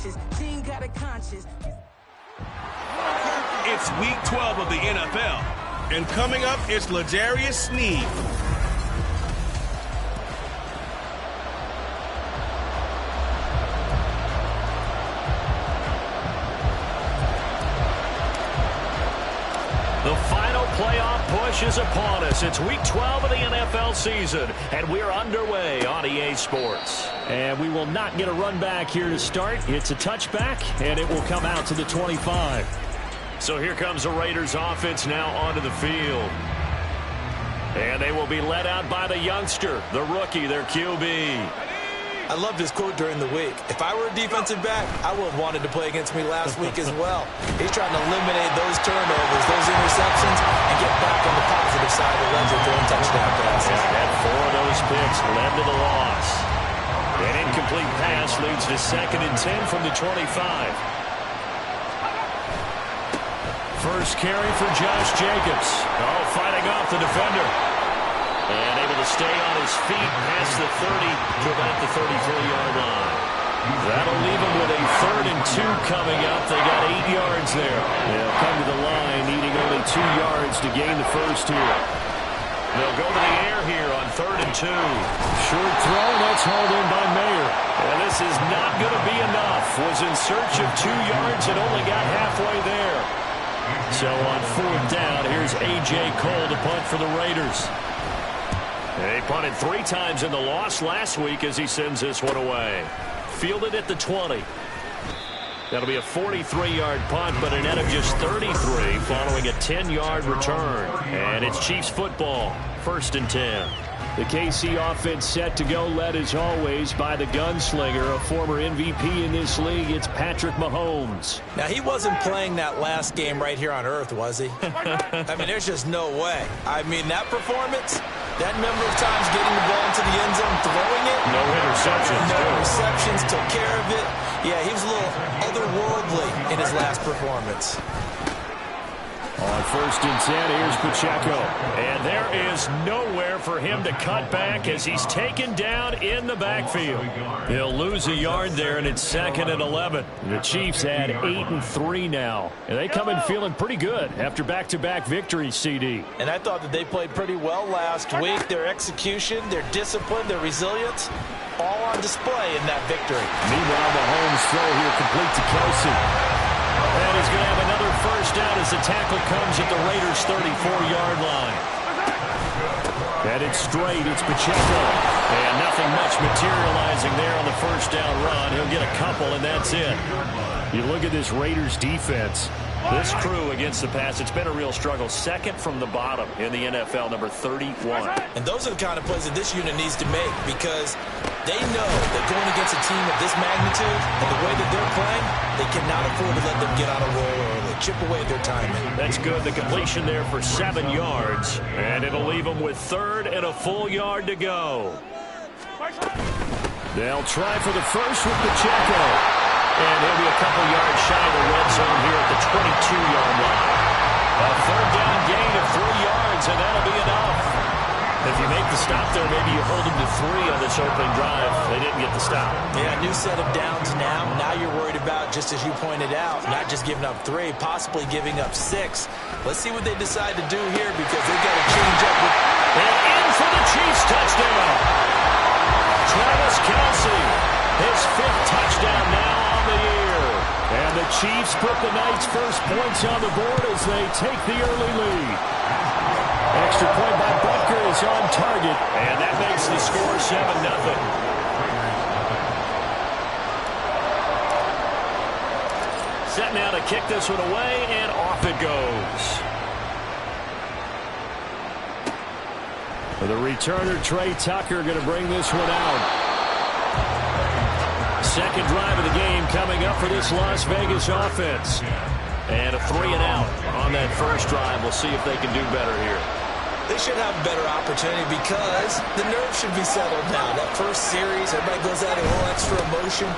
conscious. Team got a conscience. It's week 12 of the NFL. And coming up, it's L'Jarius Sneed. The final playoff push is upon us. It's week 12 of the NFL season, and we're underway on EA Sports. And we will not get a run back here to start. It's a touchback, and it will come out to the 25. So here comes the Raiders offense now onto the field. And they will be led out by the youngster, the rookie, their QB. I loved his quote during the week. If I were a defensive back, I would have wanted to play against me last week as well. He's trying to eliminate those turnovers, those interceptions, and get back on the positive side of the ledger throwing touchdown passes. And 4 of those picks led to the loss. An incomplete pass leads to 2nd and 10 from the 25. First carry for Josh Jacobs. Oh, fighting off the defender. And able to stay on his feet past the 30 to about the 33-yard line. That'll leave him with a 3rd and 2 coming up. They got 8 yards there. They'll come to the line needing only 2 yards to gain the first here. They'll go to the air here on 3rd and 2. Short throw, that's hauled in by Mayer. And this is not going to be enough. Was in search of 2 yards and only got halfway there. So on 4th down, here's A.J. Cole to punt for the Raiders. They punted 3 times in the loss last week as he sends this one away. Fielded at the 20. That'll be a 43-yard punt, but a net of just 33 following a 10-yard return. And it's Chiefs football, 1st and 10. The KC offense set to go, led as always by the gunslinger, a former MVP in this league. It's Patrick Mahomes. Now, he wasn't playing that last game right here on earth, was he? I mean, there's just no way. I mean, that performance, that number of times getting the ball into the end zone, throwing it. No interceptions. No interceptions, took care of it. Yeah, he was a little otherworldly in his last performance. On 1st and 10, here's Pacheco. And there is nowhere for him to cut back as he's taken down in the backfield. He'll lose a yard there, and it's 2nd and 11. The Chiefs add 8-3 now. And they come in feeling pretty good after back-to-back victories, CD. And I thought that they played pretty well last week. Their execution, their discipline, their resilience, all on display in that victory. Meanwhile, Mahomes' throw here complete to Kelsey. And he's going to have another first down as the tackle comes at the Raiders' 34-yard line. Headed straight, it's Pacheco. And nothing much materializing there on the first down run. He'll get a couple, and that's it. You look at this Raiders defense. This crew against the pass, it's been a real struggle. 2nd from the bottom in the NFL, number 31. And those are the kind of plays that this unit needs to make because they know that going against a team of this magnitude and the way that they're playing, they cannot afford to let them get on a roll early. Chip away at their timing. That's good. The completion there for 7 yards. And it'll leave them with 3rd and a full yard to go. They'll try for the first with Pacheco. And he'll be a couple yards shy of the red zone here at the 22-yard line. A 3rd down gain of 3 yards, and that'll be enough. If you make the stop there, maybe you hold them to 3 on this opening drive. They didn't get the stop. Yeah, new set of downs now. Now you're worried about, just as you pointed out, not just giving up 3, possibly giving up 6. Let's see what they decide to do here because they've got to change up. And in for the Chiefs touchdown. Travis Kelce, his 5th touchdown now on the year. And the Chiefs put the Knights' first points on the board as they take the early lead. Extra point by Butker is on target. And that makes the score 7-0. Set now to kick this one away, and off it goes. The returner, Trey Tucker, going to bring this one out. 2nd drive of the game coming up for this Las Vegas offense. And a 3 and out on that first drive. We'll see if they can do better here. They should have a better opportunity because the nerves should be settled now. That first series, everybody goes out a little extra emotion.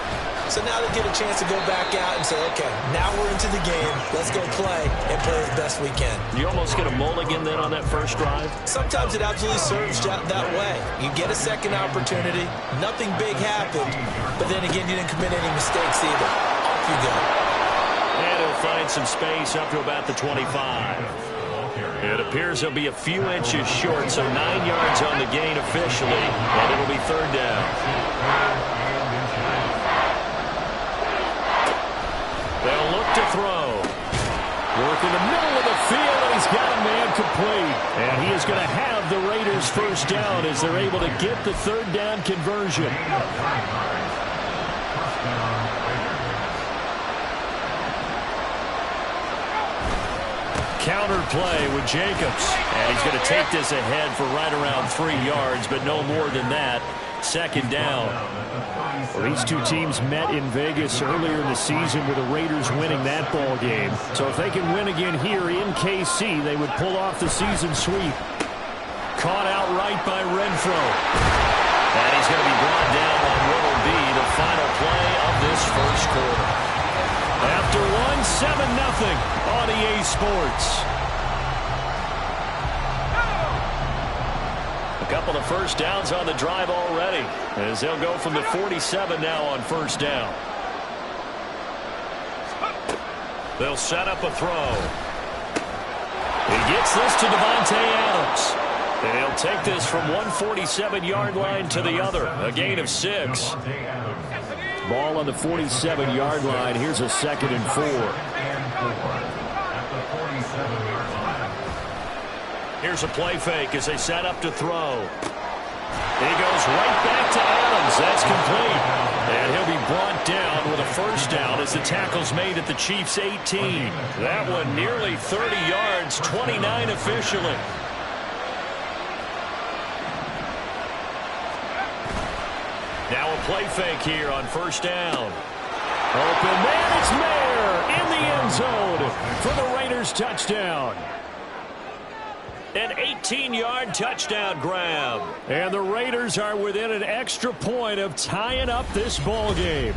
So now they get a chance to go back out and say, okay, now we're into the game. Let's go play and play as best we can. You almost get a mulligan then on that first drive? Sometimes it absolutely serves that way. You get a second opportunity. Nothing big happened. But then again, you didn't commit any mistakes either. Off you go. And he'll find some space up to about the 25. It appears he'll be a few inches short, so 9 yards on the gain officially, and it'll be third down. They'll look to throw. Work in the middle of the field, and he's got a man complete. And he is going to have the Raiders first down as they're able to get the third down conversion. Counter play with Jacobs. And he's going to take this ahead for right around 3 yards, but no more than that. Second down. Well, these two teams met in Vegas earlier in the season with the Raiders winning that ball game. So if they can win again here in KC, they would pull off the season sweep. Caught outright by Renfro. And he's going to be brought down on what will be the final play of this first quarter. After one, 7-0 on EA Sports. A couple of first downs on the drive already, as they'll go from the 47 now on first down. They'll set up a throw. He gets this to Davante Adams. And he'll take this from 147-yard line to the other. A gain of 6. Ball on the 47-yard line. Here's a 2nd and 4. Here's a play fake as they set up to throw. He goes right back to Adams. That's complete. And he'll be brought down with a first down as the tackle's made at the Chiefs' 18. That one nearly 30 yards, 29 officially. Now a play fake here on first down. Open man, it's Mayer in the end zone for the Raiders touchdown. An 18-yard touchdown grab. And the Raiders are within an extra point of tying up this ball game.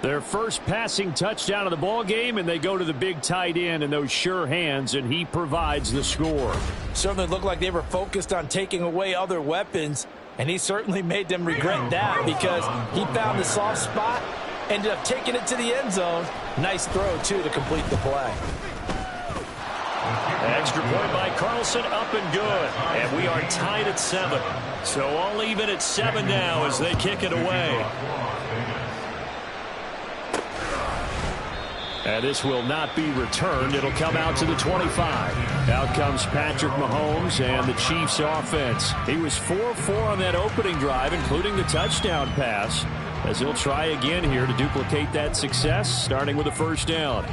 Their first passing touchdown of the ball game, and they go to the big tight end and those sure hands, and he provides the score. Certainly looked like they were focused on taking away other weapons, and he certainly made them regret that because he found the soft spot, ended up taking it to the end zone. Nice throw, too, to complete the play. Extra point by Carlson, up and good. And we are tied at 7. So all even at 7 now as they kick it away. And this will not be returned. It'll come out to the 25. Out comes Patrick Mahomes and the Chiefs offense. He was 4-4 on that opening drive, including the touchdown pass, as he'll try again here to duplicate that success, starting with a first down.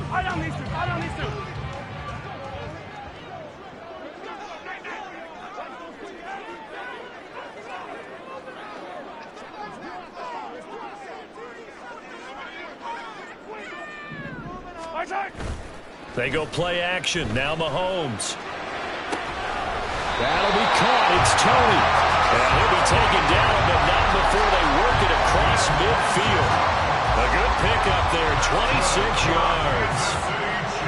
They go play action. Now Mahomes. That'll be caught. It's Tony. And he'll be taken down, but not before they work it across midfield. A good pickup there, 26 yards.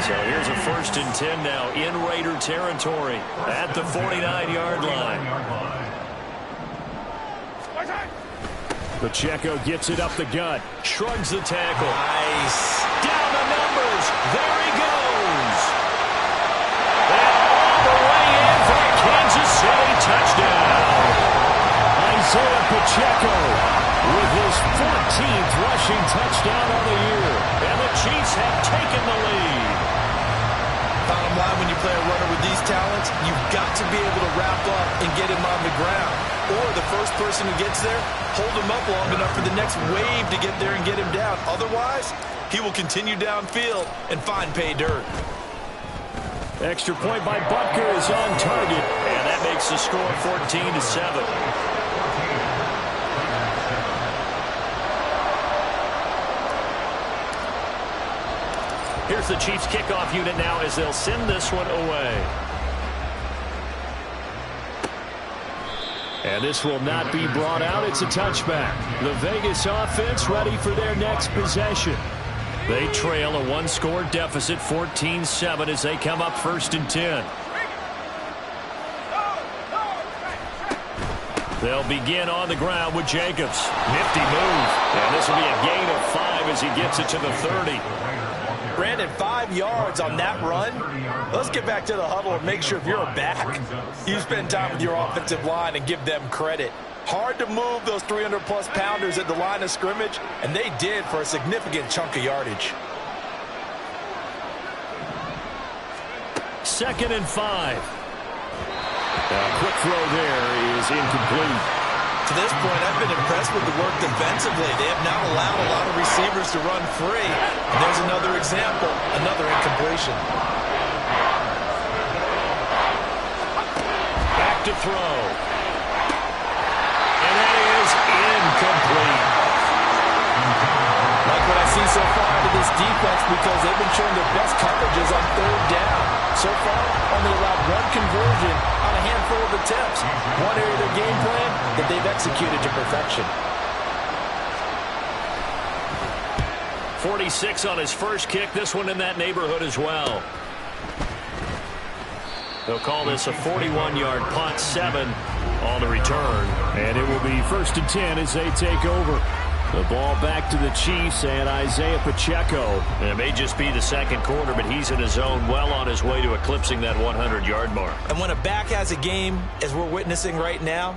So here's a 1st and 10 now in Raider territory at the 49-yard line. Pacheco gets it up the gut. Shrugs the tackle. Nice. Down the numbers. There he goes. And all the way in for a Kansas City touchdown. Isaiah Pacheco with his 14th rushing touchdown of the year. And the Chiefs have taken the lead. Bottom line, when you play a runner with these talents, you've got to be able to wrap up and get him on the ground. Or the first person who gets there, hold him up long enough for the next wave to get there and get him down. Otherwise, he will continue downfield and find pay dirt. Extra point by Butker is on target. And that makes the score 14-7. Here's the Chiefs kickoff unit now as they'll send this one away. And this will not be brought out. It's a touchback. The Vegas offense ready for their next possession. They trail a one-score deficit, 14-7, as they come up 1st and 10. They'll begin on the ground with Jacobs. Nifty move. And this will be a gain of 5 as he gets it to the 30. Brandon, 5 yards on that run. Let's get back to the huddle and make sure if you're a back, you spend time with your offensive line and give them credit. Hard to move those 300-plus pounders at the line of scrimmage, and they did for a significant chunk of yardage. 2nd and 5. A quick throw there is incomplete. To this point, I've been impressed with the work defensively. They have not allowed a lot of receivers to run free. And there's another example, another incompletion. Back to throw. And that is incomplete. Like what I see so far out of this defense because they've been showing their best coverages on 3rd down. So far, only allowed 1 conversion on a handful of attempts. One area of their game plan that they've executed to perfection. 46 on his first kick. This one in that neighborhood as well. They'll call this a 41-yard punt, 7 on the return. And it will be 1st and 10 as they take over. The ball back to the Chiefs and Isaiah Pacheco. And it may just be the 2nd quarter, but he's in his zone, well on his way to eclipsing that 100-yard mark. And when a back has a game, as we're witnessing right now,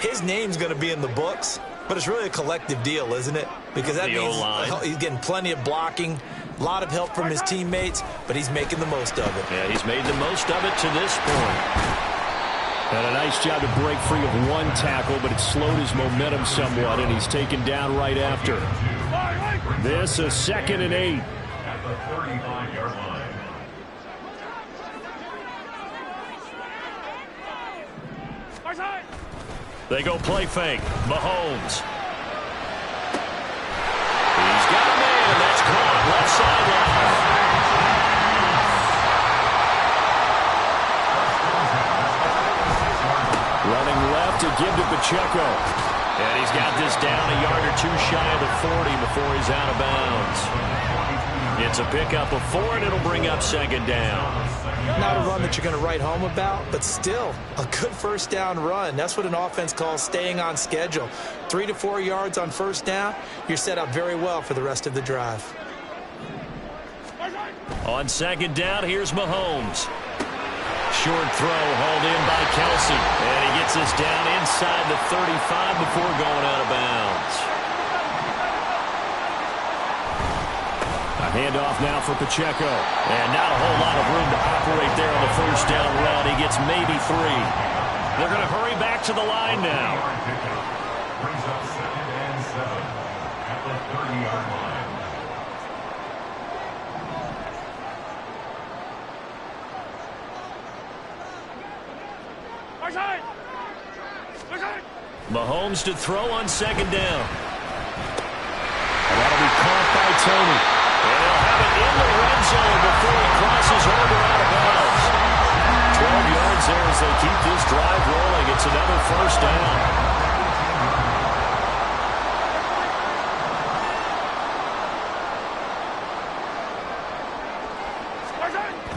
his name's going to be in the books, but it's really a collective deal, isn't it? Because that means he's getting plenty of blocking, a lot of help from his teammates, but he's making the most of it. Yeah, he's made the most of it to this point. And a nice job to break free of 1 tackle, but it slowed his momentum somewhat, and he's taken down right after. This is 2nd and 8. At the 35-yard line. They go play fake. Mahomes. He's got a man. That's caught. Left sideline. Running left to give to Pacheco. And he's got this down a yard or 2 shy of the 40 before he's out of bounds. It's a pickup of 4, and it'll bring up 2nd down. Not a run that you're going to write home about, but still a good 1st down run. That's what an offense calls staying on schedule. 3 to 4 yards on 1st down, you're set up very well for the rest of the drive. On 2nd down, here's Mahomes. Short throw hauled in by Kelsey. And he gets us down inside the 35 before going out of bounds. A handoff now for Pacheco. And not a whole lot of room to operate there on the 1st down run. He gets maybe 3. They're going to hurry back to the line now. Brings up 2nd and 7 at the 30-yard line. Mahomes to throw on 2nd down. And that'll be caught by Tony. And he'll have it in the red zone before he crosses over out of bounds. 12 yards there as they keep this drive rolling. It's another 1st down.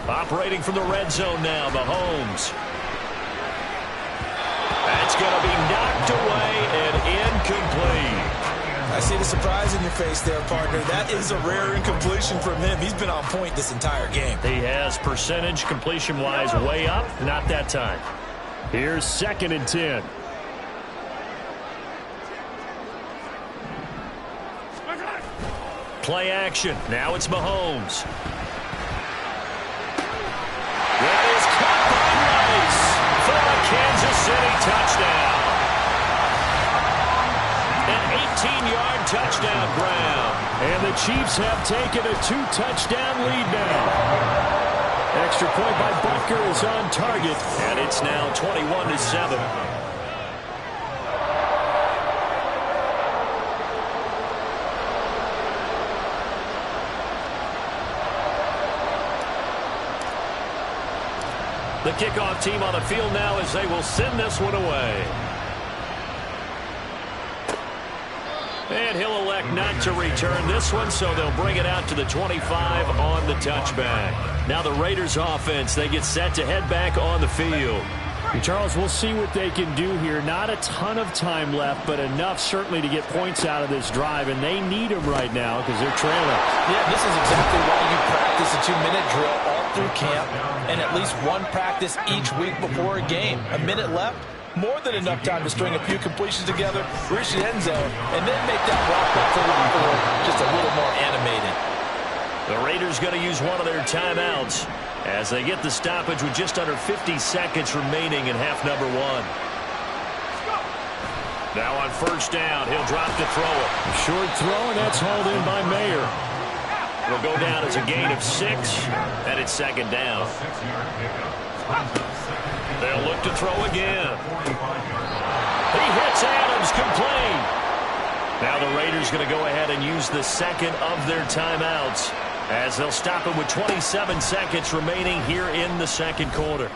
Operating from the red zone now, Mahomes. That's going to be knocked away and incomplete. I see the surprise in your face there, partner. That is a rare incompletion from him. He's been on point this entire game. He has percentage completion-wise way up. Not that time. Here's 2nd and 10. Play action. Now it's Mahomes. That is caught by Rice for a Kansas City touchdown. An 18-yard touchdown grab. And the Chiefs have taken a 2-touchdown lead now. Extra point by Butker is on target. And it's now 21-7. The kickoff team on the field now as they will send this one away. And he'll elect not to return this one, so they'll bring it out to the 25 on the touchback. Now the Raiders offense, they get set to head back on the field. Charles, we'll see what they can do here. Not a ton of time left, but enough certainly to get points out of this drive, and they need them right now because they're trailing. Yeah, this is exactly why you practice a 2-minute drill all through camp and at least one practice each week before a game. A minute left, more than enough time to string a few completions together, reach the end zone, and then make that rock back to the board just a little more animated. The Raiders going to use one of their timeouts as they get the stoppage with just under 50 seconds remaining in half number one. Now on first down, he'll drop to throw it. Short throw, and that's hauled in by Mayer. It'll go down as a gain of 6, and it's second down. They'll look to throw again. He hits Adams, complete. Now the Raiders going to go ahead and use the second of their timeouts as they'll stop it with 27 seconds remaining here in the second quarter.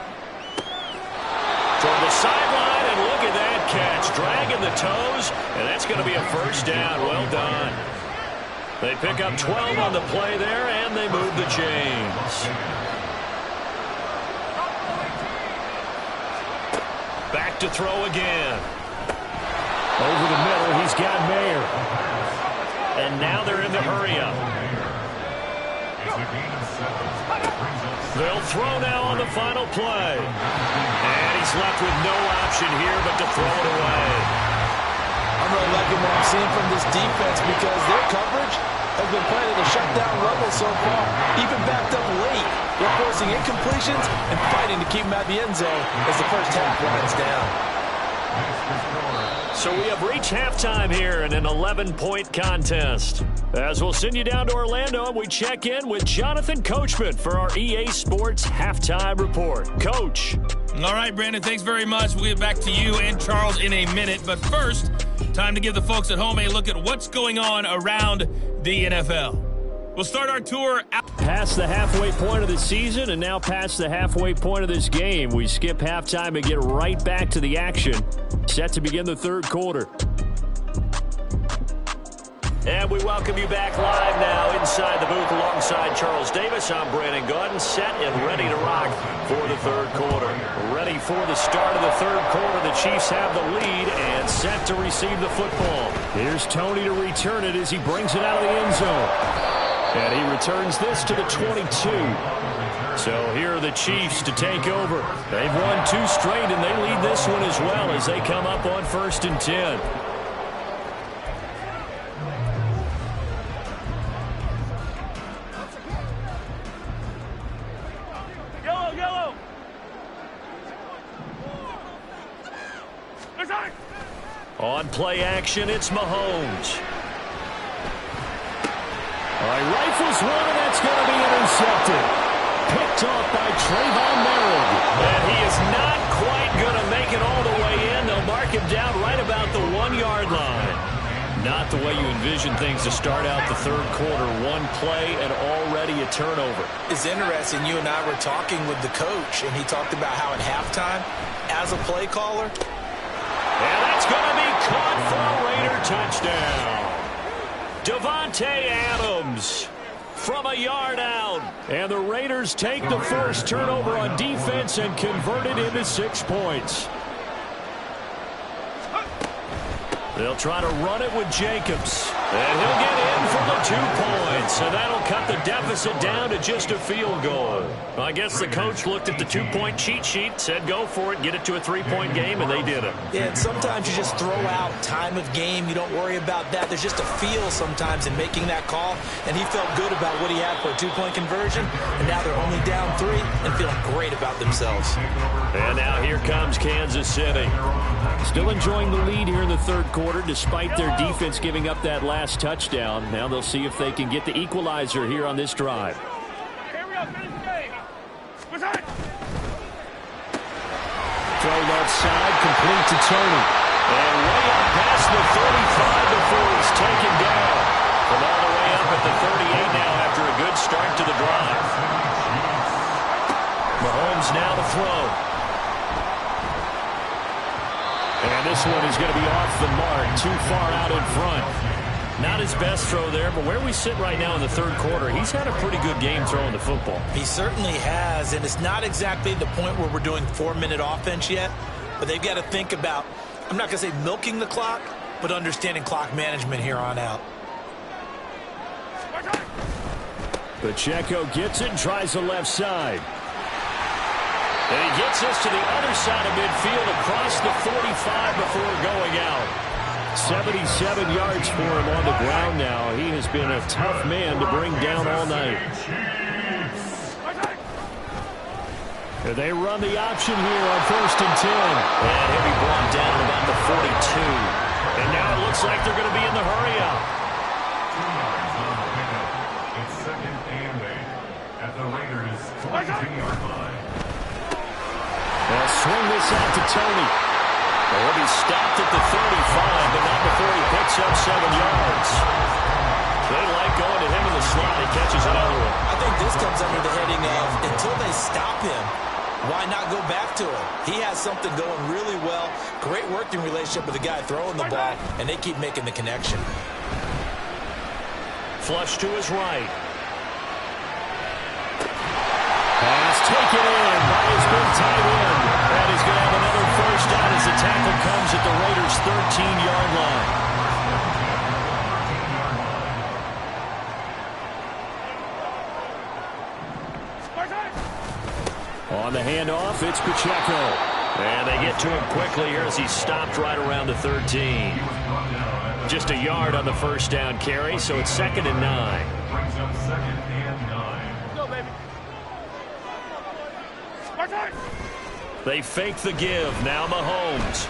Toward the sideline, and look at that catch. Dragging the toes, and that's going to be a first down. Well done. They pick up 12 on the play there, and they move the chains. Back to throw again. Over the middle, he's got Mayer. And now they're in the hurry-up. They'll throw now on the final play. And he's left with no option here but to throw it away. I'm really liking what I'm seeing from this defense because their coverage has been playing at a shutdown level so far. Even backed up late, they're forcing incompletions and fighting to keep them at the end zone as the first half winds down. So we have reached halftime here in an 11-point contest. As we'll send you down to Orlando, we check in with Jonathan Coachman for our EA Sports Halftime Report. Coach. All right, Brandon, thanks very much. We'll get back to you and Charles in a minute. But first, time to give the folks at home a look at what's going on around the NFL. We'll start our tour out. Past the halfway point of the season and now past the halfway point of this game. We skip halftime and get right back to the action. Set to begin the third quarter. And we welcome you back live now inside the booth alongside Charles Davis. I'm Brandon Gaudin, set and ready to rock for the third quarter. Ready for the start of the third quarter. The Chiefs have the lead and set to receive the football. Here's Tony to return it as he brings it out of the end zone. And he returns this to the 22. So here are the Chiefs to take over. They've won 2 straight, and they lead this one as well as they come up on 1st and 10. Yellow. On play action, it's Mahomes. All right, rifles one, and that's going to be intercepted. Picked off by Trayvon Merritt. And he is not quite going to make it all the way in. They'll mark him down right about the 1-yard line. Not the way you envision things to start out the third quarter. One play and already a turnover. It's interesting. You and I were talking with the coach, and he talked about how at halftime, as a play caller. And that's going to be caught for a Raider touchdown. Davante Adams from a yard out. And the Raiders take the first turnover on defense and convert it into 6 points. They'll try to run it with Jacobs. And he'll get in for the 2 points. And that'll cut the deficit down to just a field goal. Well, I guess the coach looked at the 2-point cheat sheet, said go for it, get it to a 3-point game, and they did it. Yeah, and sometimes you just throw out time of game. You don't worry about that. There's just a feel sometimes in making that call. And he felt good about what he had for a 2-point conversion. And now they're only down 3 and feeling great about themselves. And now here comes Kansas City. Still enjoying the lead here in the third quarter despite their defense giving up that last touchdown. Now they'll see if they can get the equalizer here on this drive. Throw left side, complete to Tony. And way up past the 35 before he's taken down. From all the way up at the 38 now after a good start to the drive. Mahomes now to throw. And this one is going to be off the mark, too far out in front. Not his best throw there, but where we sit right now in the third quarter, he's had a pretty good game throwing the football. He certainly has, and it's not exactly the point where we're doing 4-minute offense yet, but they've got to think about, I'm not going to say milking the clock, but understanding clock management here on out. Pacheco gets it and tries the left side. And he gets us to the other side of midfield across the 45 before going out. 77 yards for him on the ground now. He has been a tough man to bring down all night. And they run the option here on 1st and 10. And he'll be brought down about the 42. And now it looks like they're going to be in the hurry up. 2 yards on the pickup. It's 2nd and 8 at the Raiders' 22-yard line. They'll swing this out to Tony. He'll be stopped at the 35, but not before he picks up 7 yards. They like going to him in the slot. He catches another one. I think this comes under the heading of, until they stop him, why not go back to him? He has something going really well. Great working relationship with the guy throwing the ball, and they keep making the connection. Flush to his right. Pass taken in by his big tight end. And he's going to have another first down as the tackle comes at the Raiders' 13-yard line. On the handoff, it's Pacheco. And they get to him quickly here as he's stopped right around the 13. Just a yard on the first down carry, so it's 2nd and 9. Brings up 2nd and 9. Go, baby. They fake the give. Now Mahomes.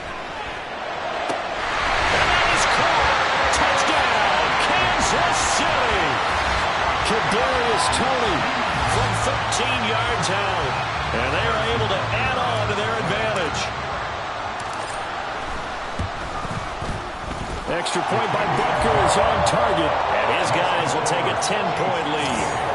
And that is caught. Touchdown, Kansas City. Kadarius Toney From 13 yards out. And they are able to add on to their advantage. Extra point by Butker is on target. And his guys will take a 10-point lead.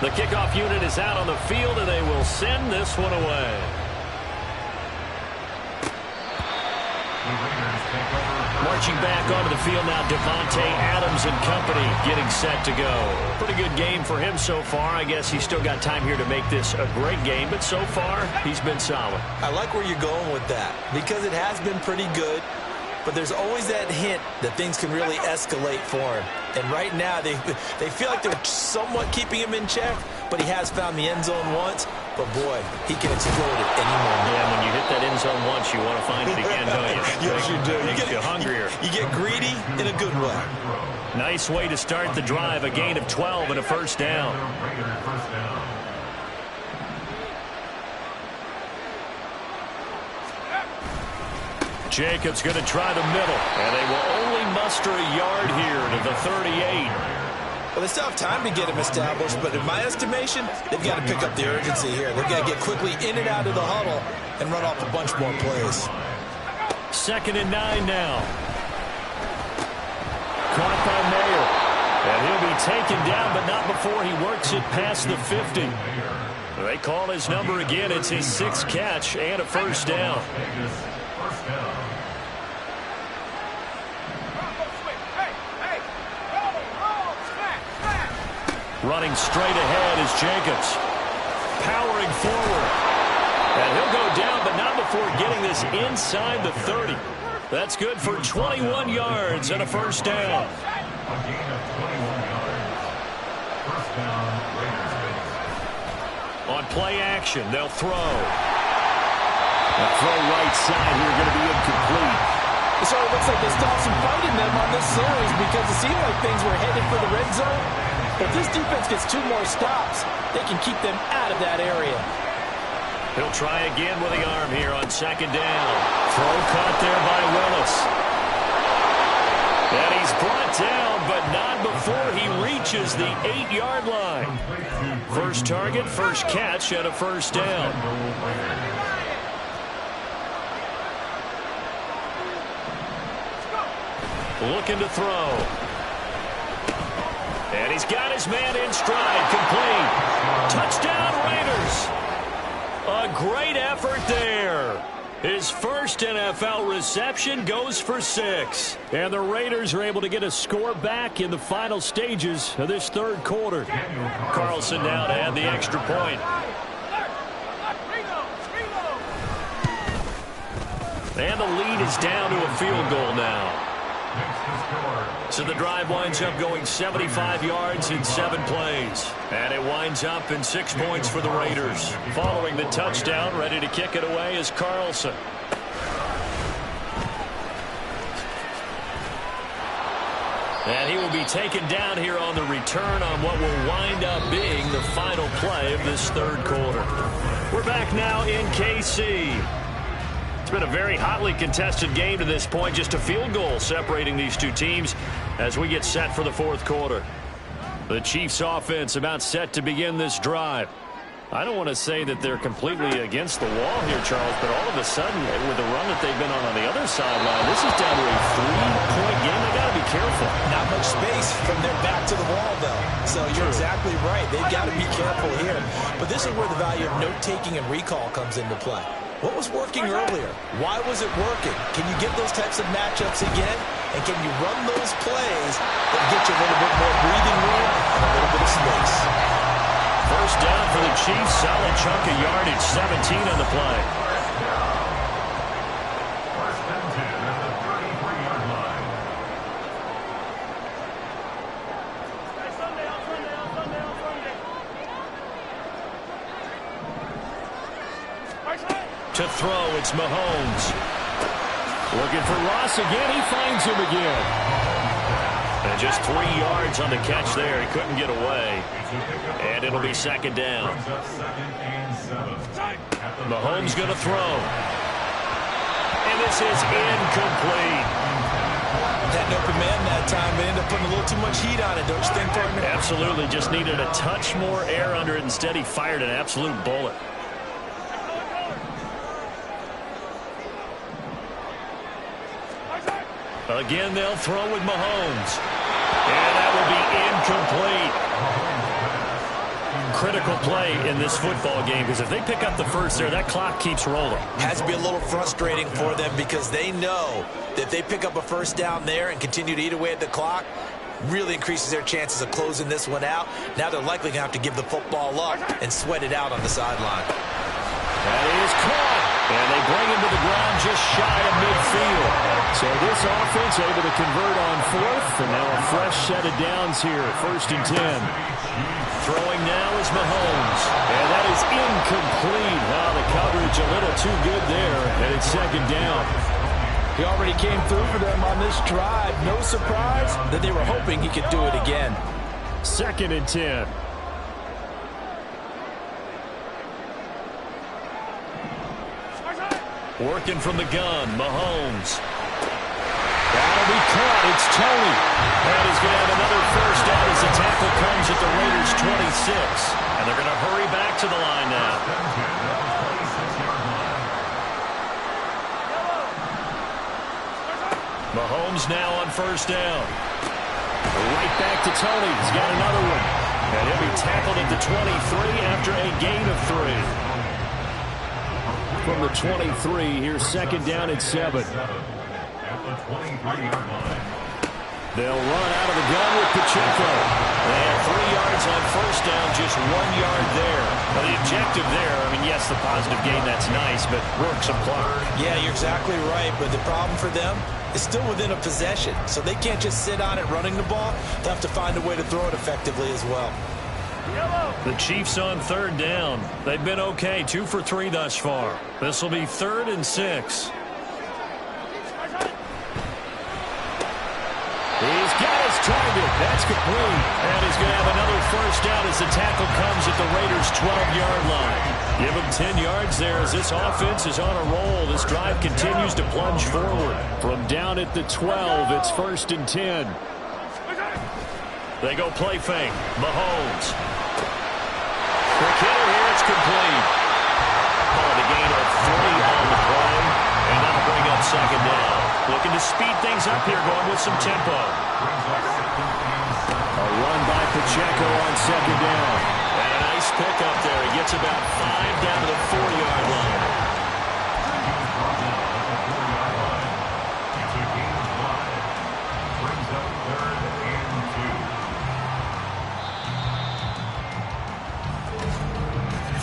The kickoff unit is out on the field, and they will send this one away. Marching back onto the field now, Devontae Adams and company getting set to go. Pretty good game for him so far. I guess he's still got time here to make this a great game, but so far, he's been solid. I like where you're going with that because it has been pretty good, but there's always that hint that things can really escalate for him. And right now, they feel like they're somewhat keeping him in check, but he has found the end zone once. But, boy, he can explode at any moment. Yeah, when you hit that end zone once, you want to find it again, don't you? Yes, you do. You get hungrier. You get greedy in a good way. Nice way to start the drive. A gain of 12 and a first down. Jacobs going to try the middle. And they will only muster a yard here to the 38. Well, they still have time to get him established, but in my estimation, they've got to pick up the urgency here. They've got to get quickly in and out of the huddle and run off a bunch more plays. 2nd and 9 now. Caught by Mayer. And he'll be taken down, but not before he works it past the 50. They call his number again. It's his 6th catch and a first down. Running straight ahead is Jacobs. Powering forward. And he'll go down, but not before getting this inside the 30. That's good for 21 yards and a first down. A gain of 21 yards. First down, Raiders base. On play action, they'll throw. A throw right side here going to be incomplete. It sort of looks like they stopped some fight in them on this series because it seemed like things were headed for the red zone. But if this defense gets 2 more stops, they can keep them out of that area. He'll try again with the arm here on 2nd down. Throw caught there by Willis. And he's brought down, but not before he reaches the 8-yard line. First target, first catch, and a first down. Looking to throw. And he's got his man in stride. Complete. Touchdown, Raiders. A great effort there. His first NFL reception goes for 6. And the Raiders are able to get a score back in the final stages of this third quarter. Carlson now to add the extra point. And the lead is down to a field goal now. So the drive winds up going 75 yards in 7 plays. And it winds up in 6 points for the Raiders. Following the touchdown, ready to kick it away is Carlson. And he will be taken down here on the return on what will wind up being the final play of this third quarter. We're back now in KC. It's been a very hotly contested game to this point. Just a field goal separating these two teams as we get set for the fourth quarter. The Chiefs offense about set to begin this drive. I don't want to say that they're completely against the wall here, Charles, but all of a sudden, with the run that they've been on the other sideline, this is down to a 3-point game. They got to be careful. Not much space from their back to the wall, though. So you're exactly right. They've got to be careful here. But this is where the value of note-taking and recall comes into play. What was working earlier? Why was it working? Can you get those types of matchups again? And can you run those plays that get you a little bit more breathing room and a little bit of space? First down for the Chiefs. Solid chunk of yardage. 17 on the play. First and 10 at the 33-yard line. To throw, it's Mahomes. Looking for Ross again. He finds him again. And just 3 yards on the catch there. He couldn't get away. And it'll be second down. Mahomes going to throw. And this is incomplete. Had an open man that time, but ended up putting a little too much heat on it, don't you think, partner? Absolutely. Just needed a touch more air under it. Instead, he fired an absolute bullet. Again, they'll throw with Mahomes. And that will be incomplete. Critical play in this football game, because if they pick up the first there, that clock keeps rolling. Has to be a little frustrating for them because they know that if they pick up a first down there and continue to eat away at the clock, really increases their chances of closing this one out. Now they're likely going to have to give the football up and sweat it out on the sideline. That is caught. And they bring him to the ground just shy of midfield. So this offense able to convert on fourth. And now a fresh set of downs here. First and 10. Throwing now is Mahomes. And that is incomplete. Now the coverage a little too good there. And it's second down. He already came through for them on this drive. No surprise that they were hoping he could do it again. Second and 10. Working from the gun, Mahomes. That'll be caught. It's Tony. And he's going to have another first down as the tackle comes at the Raiders' 26. And they're going to hurry back to the line now. Mahomes now on first down. Right back to Tony. He's got another one. And he'll be tackled at the 23 after a gain of 3. From the 23, here's second down at 7. At the 23-yard line. They'll run out of the gun with Pacheco. They have 3 yards on first down, just 1 yard there. Now the objective there, I mean, yes, the positive gain, that's nice, but work some clock. Yeah, you're exactly right, but the problem for them is still within a possession, so they can't just sit on it running the ball. They'll have to find a way to throw it effectively as well. The Chiefs on third down. They've been okay, 2 for 3 thus far. This will be 3rd and 6. He's got his target. That's complete. And he's going to have another first down as the tackle comes at the Raiders' 12-yard line. Give him 10 yards there as this offense is on a roll. This drive continues to plunge forward. From down at the 12, it's 1st and 10. They go play fake. Mahomes. Quick hitter here. It's complete. The gain of 3 on the play. And that'll bring up second down. Looking to speed things up here, going with some tempo. A run by Pacheco on second down. And a nice pickup there. He gets about 5 down to the 4-yard line. It's a gain of 5. Brings up 3rd and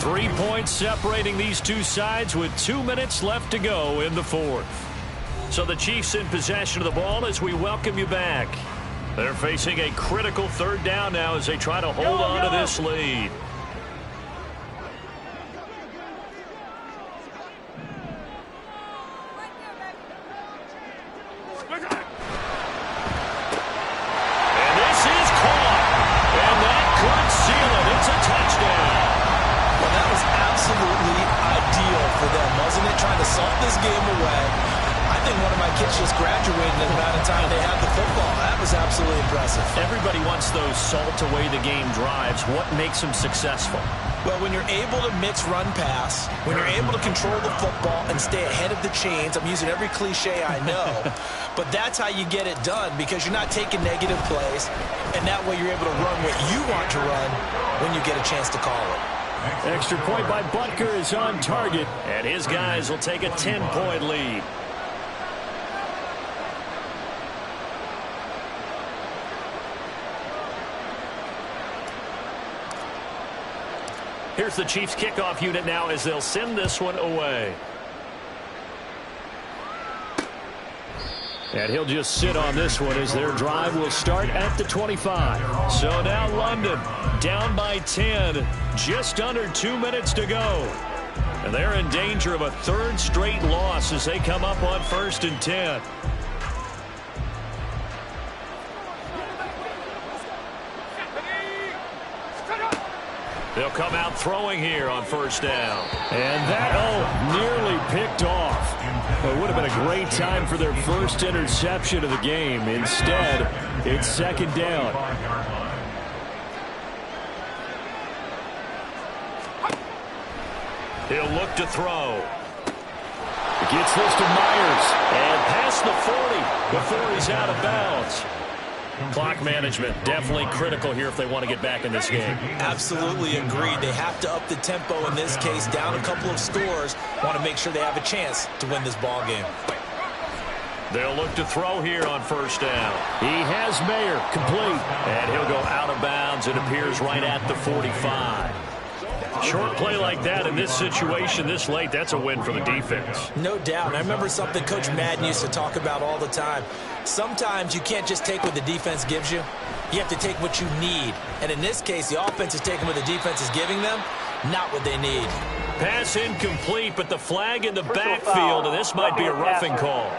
2. 3 points separating these two sides with 2 minutes left to go in the fourth. So the Chiefs in possession of the ball as we welcome you back. They're facing a critical 3rd down now as they try to hold on to this lead. And this is caught. And that could seal it. It's a touchdown. Well, that was absolutely ideal for them, wasn't it? Trying to salt this game away. I think one of my kids just graduated in the amount of time they had the football. That was absolutely impressive. Everybody wants those salt-away-the-game drives. What makes them successful? Well, when you're able to mix run-pass, when you're able to control the football and stay ahead of the chains, I'm using every cliche I know, but that's how you get it done because you're not taking negative plays, and that way you're able to run what you want to run when you get a chance to call it. Extra point by Butker is on target. And his guys will take a 10-point lead. Here's the Chiefs kickoff unit now as they'll send this one away. And he'll just sit on this one as their drive will start at the 25. So now London down by 10. Just under 2 minutes to go. And they're in danger of a 3rd straight loss as they come up on 1st and 10. They'll come out throwing here on 1st down. And that, nearly picked off. It would have been a great time for their first interception of the game. Instead, it's 2nd down. He'll look to throw. Gets this to Myers. And past the 40 before he's out of bounds. Clock management definitely critical here if they want to get back in this game. Absolutely agreed. They have to up the tempo in this case, down a couple of scores. Want to make sure they have a chance to win this ball game. They'll look to throw here on 1st down. He has Mayer complete. And he'll go out of bounds. It appears right at the 45. Short play like that in this situation this late, that's a win for the defense. No doubt. I remember something Coach Madden used to talk about all the time. Sometimes you can't just take what the defense gives you. You have to take what you need. And in this case, the offense is taking what the defense is giving them, not what they need. Pass incomplete, but the flag in the backfield, and this might be a roughing call.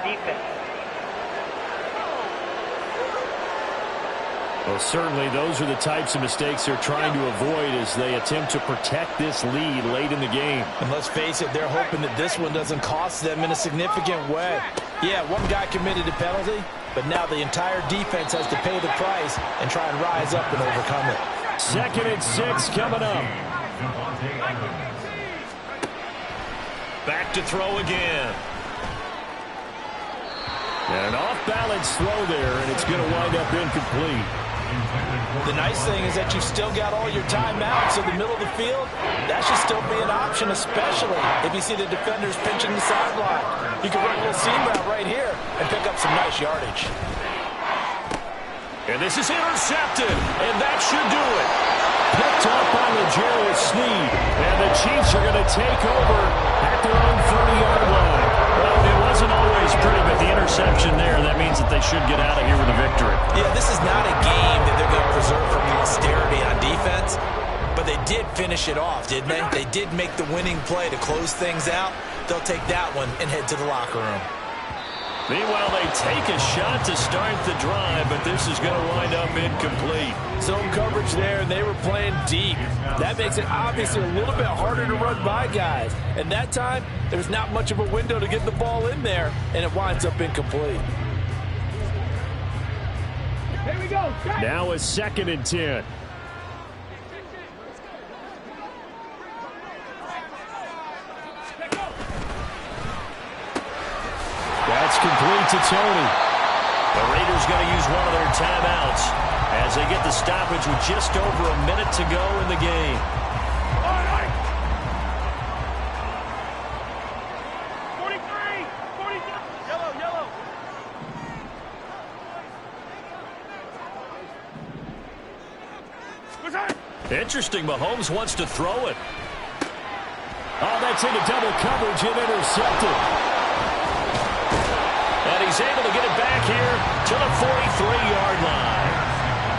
Well, certainly those are the types of mistakes they're trying to avoid as they attempt to protect this lead late in the game. And let's face it, they're hoping that this one doesn't cost them in a significant way. Yeah, one guy committed a penalty, but now the entire defense has to pay the price and try and rise up and overcome it. 2nd and 6 coming up. Back to throw again. And an off-balance throw there, and it's going to wind up incomplete. The nice thing is that you've still got all your timeouts in the middle of the field. That should still be an option, especially if you see the defenders pinching the sideline. You can run a little seam route right here and pick up some nice yardage. And this is intercepted, and that should do it. Picked up by L'Jarius Sneed, and the Chiefs are going to take over at their own 30-yard line. Well, it wasn't always pretty, but the interception there, that means that they should get out of here with a victory. Yeah, this is not a game that they're going to preserve for posterity on defense, but they did finish it off, didn't they? They did make the winning play to close things out. They'll take that one and head to the locker room. Meanwhile, they take a shot to start the drive, but this is going to wind up incomplete. Zone coverage there, and they were playing deep. That makes it obviously a little bit harder to run by guys. And that time, there's not much of a window to get the ball in there, and it winds up incomplete. Here we go. Now a 2nd and 10. That's complete to Tony. The Raiders going to use one of their timeouts. as they get the stoppage with just over a minute to go in the game. Interesting, Mahomes wants to throw it. Oh, that's into double coverage and intercepted. And he's able to get it back here to the 43-yard line.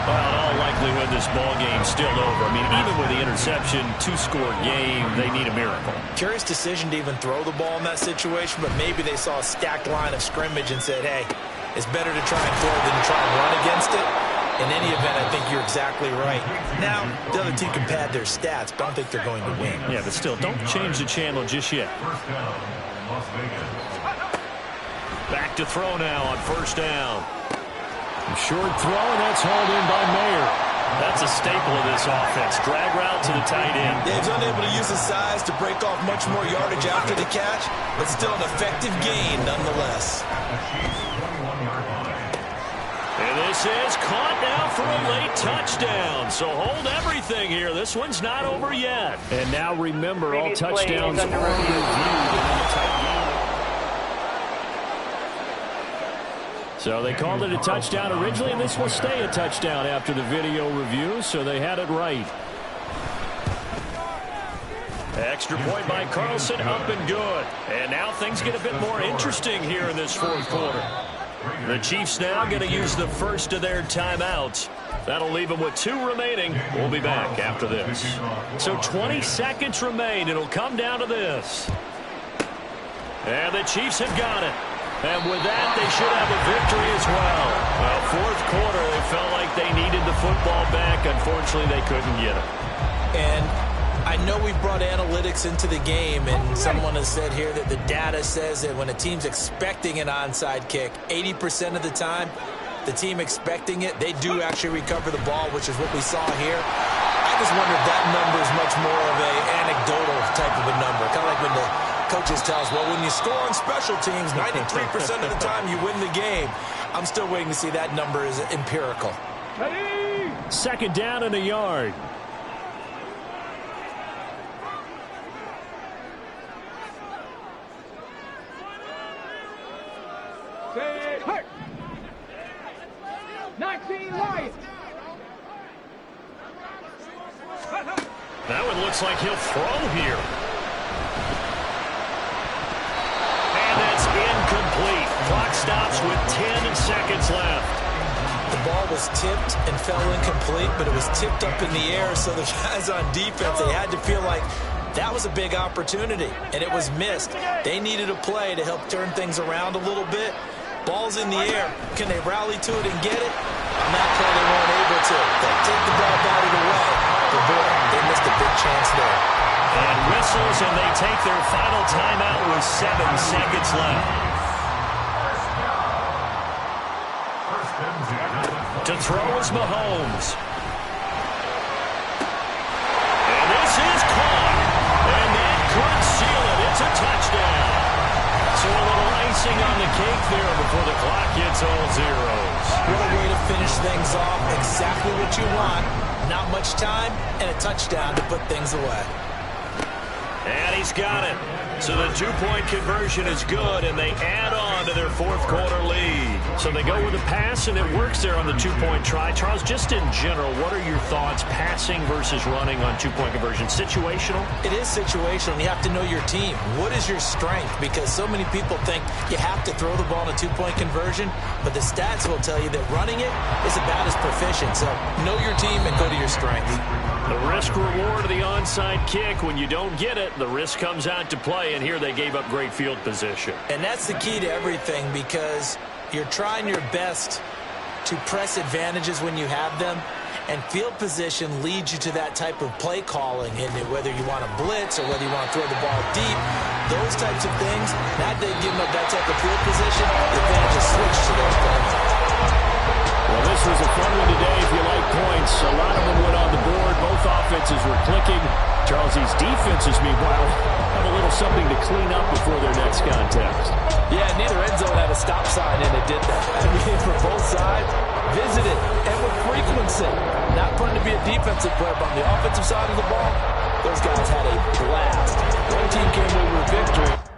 Well, in all likelihood, this ball game's still over. I mean, even with the interception, two-score game, they need a miracle. Curious decision to even throw the ball in that situation, but maybe they saw a stacked line of scrimmage and said, hey, it's better to try and throw than to try and run against it. In any event, I think you're exactly right. Now, the other team can pad their stats, but I don't think they're going to win. Yeah, but still, don't change the channel just yet. First down, Las Vegas. Back to throw now on first down. Short throw, and that's hauled in by Mayer. That's a staple of this offense. Drag route to the tight end. Yeah, he's unable to use his size to break off much more yardage after the catch, but still an effective gain nonetheless. And this is caught now for a late touchdown. So hold everything here. This one's not over yet. And now remember, all touchdowns are reviewed. So they called it a touchdown originally, and this will stay a touchdown after the video review, so they had it right. Extra point by Carlson, up and good. And now things get a bit more interesting here in this fourth quarter. The Chiefs now going to use the first of their timeouts. That'll leave them with 2 remaining. We'll be back after this. So 20 seconds remain. It'll come down to this. And the Chiefs have got it. And with that, they should have a victory as well. Well, fourth quarter, they felt like they needed the football back. Unfortunately, they couldn't get it. And I know we've brought analytics into the game, and someone has said here that the data says that when a team's expecting an onside kick, 80% of the time, the team expecting it, they do actually recover the ball, which is what we saw here. I just wonder if that number is much more of an anecdotal type of a number, kind of like when the coaches tell us, well, when you score on special teams, 93% of the time you win the game. I'm still waiting to see that number is empirical. Second down and a yard. Hey. 19 right. That one looks like he'll throw here. And that's incomplete. Clock stops with 10 seconds left. The ball was tipped and fell incomplete, but it was tipped up in the air, so the guys on defense, they had to feel like that was a big opportunity, and it was missed. They needed a play to help turn things around a little bit. Ball's in the air. Can they rally to it and get it? On that play, they weren't able to. They take the ball, batted away. But boy, they missed a big chance there. And whistles, and they take their final timeout with 7 seconds left. To throw is Mahomes. And this is caught. And that could seal it. It's a touchdown. So a little icing on the cake there before the clock hits all zeros. What a way to finish things off. Exactly what you want. Not much time and a touchdown to put things away. And he's got it. So the 2-point conversion is good, and they add on to their fourth quarter lead. So they go with a pass, and it works there on the 2-point try. Charles, just in general, what are your thoughts passing versus running on 2-point conversion? Situational? It is situational. You have to know your team. What is your strength? Because so many people think you have to throw the ball in a 2-point conversion, but the stats will tell you that running it is about as proficient. So know your team and go to your strength. The risk-reward of the onside kick, when you don't get it, the risk comes out to play, and here they gave up great field position. And that's the key to everything, because you're trying your best to press advantages when you have them, and field position leads you to that type of play calling, and whether you want to blitz or whether you want to throw the ball deep, those types of things, now they've given up that type of field position, the advantage is switched to those plays. Well, this was a fun one today if you like points. A lot of them went on the board. Both offenses were clicking. Charles, these defenses, meanwhile, have a little something to clean up before their next contest. Yeah, neither end zone had a stop sign, and it did that. I mean, for both sides, visited, and with frequency. Not putting to be a defensive player, but on the offensive side of the ball, those guys had a blast. One team came away with victory.